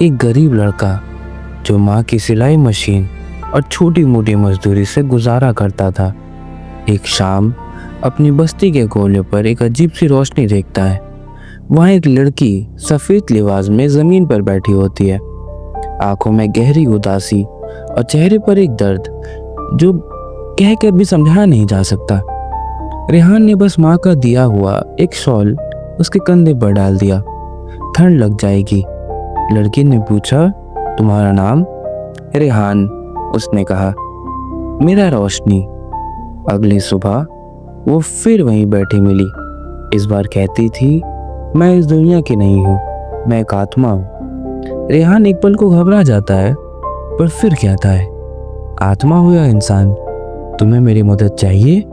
एक गरीब लड़का जो माँ की सिलाई मशीन और छोटी मोटी मजदूरी से गुजारा करता था, एक शाम अपनी बस्ती के कोने पर एक अजीब सी रोशनी देखता है। वहाँ एक लड़की सफेद लिबास में जमीन पर बैठी होती है, आंखों में गहरी उदासी और चेहरे पर एक दर्द जो कहकर भी समझाया नहीं जा सकता। रेहान ने बस माँ का दिया हुआ एक शॉल उसके कंधे पर डाल दिया। ठंड लग जाएगी, लड़की ने पूछा, तुम्हारा नाम? रेहान, उसने कहा। मेरा रोशनी। अगली सुबह वो फिर वहीं बैठी मिली। इस बार कहती थी, मैं इस दुनिया की नहीं हूँ, मैं एक आत्मा हूँ। रेहान एक पल को घबरा जाता है, पर फिर कहता है, आत्मा हो या इंसान, तुम्हें मेरी मदद चाहिए,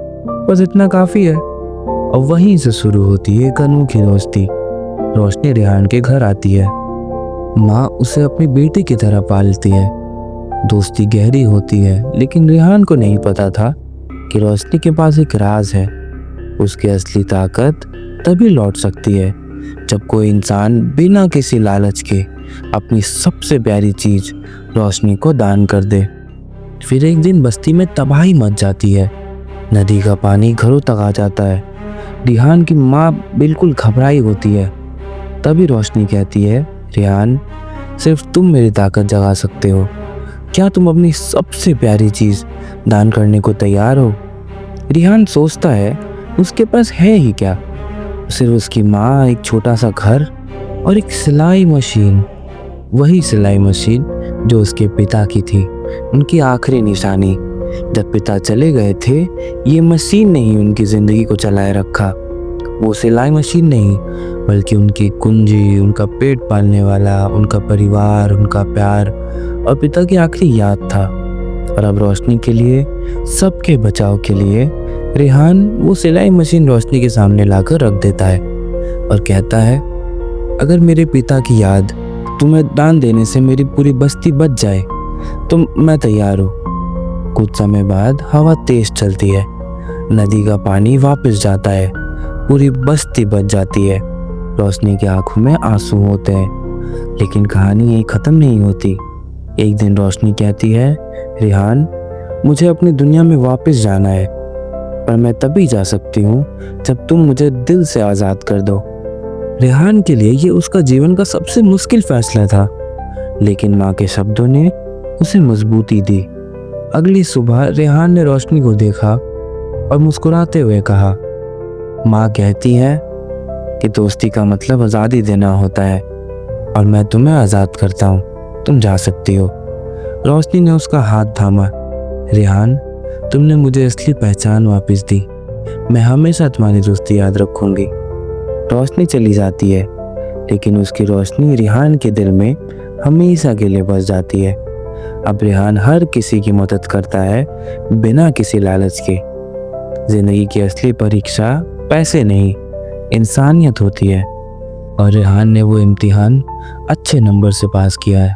बस इतना काफी है। और वहीं से शुरू होती है एक अनोखी दोस्ती। रोशनी रेहान के घर आती है। माँ उसे अपनी बेटी की तरह पालती है। दोस्ती गहरी होती है, लेकिन रेहान को नहीं पता था कि रोशनी के पास एक राज है। उसकी असली ताकत तभी लौट सकती है जब कोई इंसान बिना किसी लालच के अपनी सबसे प्यारी चीज रोशनी को दान कर दे। फिर एक दिन बस्ती में तबाही मच जाती है। नदी का पानी घरों तक आ जाता है। रेहान की माँ बिल्कुल घबराई होती है। तभी रोशनी कहती है, रेहान, सिर्फ तुम मेरी ताकत जगा सकते हो। क्या तुम अपनी सबसे प्यारी चीज दान करने को तैयार हो? रेहान सोचता है, उसके पास है ही क्या? सिर्फ उसकी माँ, एक छोटा सा घर और एक सिलाई मशीन। वही सिलाई मशीन जो उसके पिता की थी, उनकी आखिरी निशानी। जब पिता चले गए थे, ये मशीन ने ही उनकी जिंदगी को चलाए रखा। वो सिलाई मशीन नहीं, बल्कि उनकी कुंजी, उनका पेट पालने वाला, उनका परिवार, उनका प्यार और पिता की आखिरी याद था। और अब रोशनी के लिए, सबके बचाव के लिए, रेहान वो सिलाई मशीन रोशनी के सामने लाकर रख देता है और कहता है, अगर मेरे पिता की याद तुम्हें दान देने से मेरी पूरी बस्ती बच जाए तो मैं तैयार हूँ। कुछ समय बाद हवा तेज चलती है, नदी का पानी वापस जाता है, पूरी बस्ती बच जाती है। रोशनी की आंखों में आंसू होते हैं, लेकिन कहानी यही खत्म नहीं होती। एक दिन रोशनी कहती है, रेहान, मुझे अपनी दुनिया में वापस जाना है, पर मैं तभी जा सकती हूँ जब तुम मुझे दिल से आज़ाद कर दो। रेहान के लिए ये उसका जीवन का सबसे मुश्किल फैसला था, लेकिन माँ के शब्दों ने उसे मजबूती दी। अगली सुबह रेहान ने रोशनी को देखा और मुस्कुराते हुए कहा, माँ कहती है कि दोस्ती का मतलब आज़ादी देना होता है, और मैं तुम्हें आज़ाद करता हूँ, तुम जा सकती हो। रोशनी ने उसका हाथ थामा। रेहान, तुमने मुझे असली पहचान वापस दी, मैं हमेशा तुम्हारी दोस्ती याद रखूंगी। रोशनी चली जाती है, लेकिन उसकी रोशनी रेहान के दिल में हमेशा के लिए बस जाती है। अब रेहान हर किसी की मदद करता है, बिना किसी लालच के। जिंदगी की असली परीक्षा पैसे नहीं, इंसानियत होती है, और रेहान ने वो इम्तिहान अच्छे नंबर से पास किया है।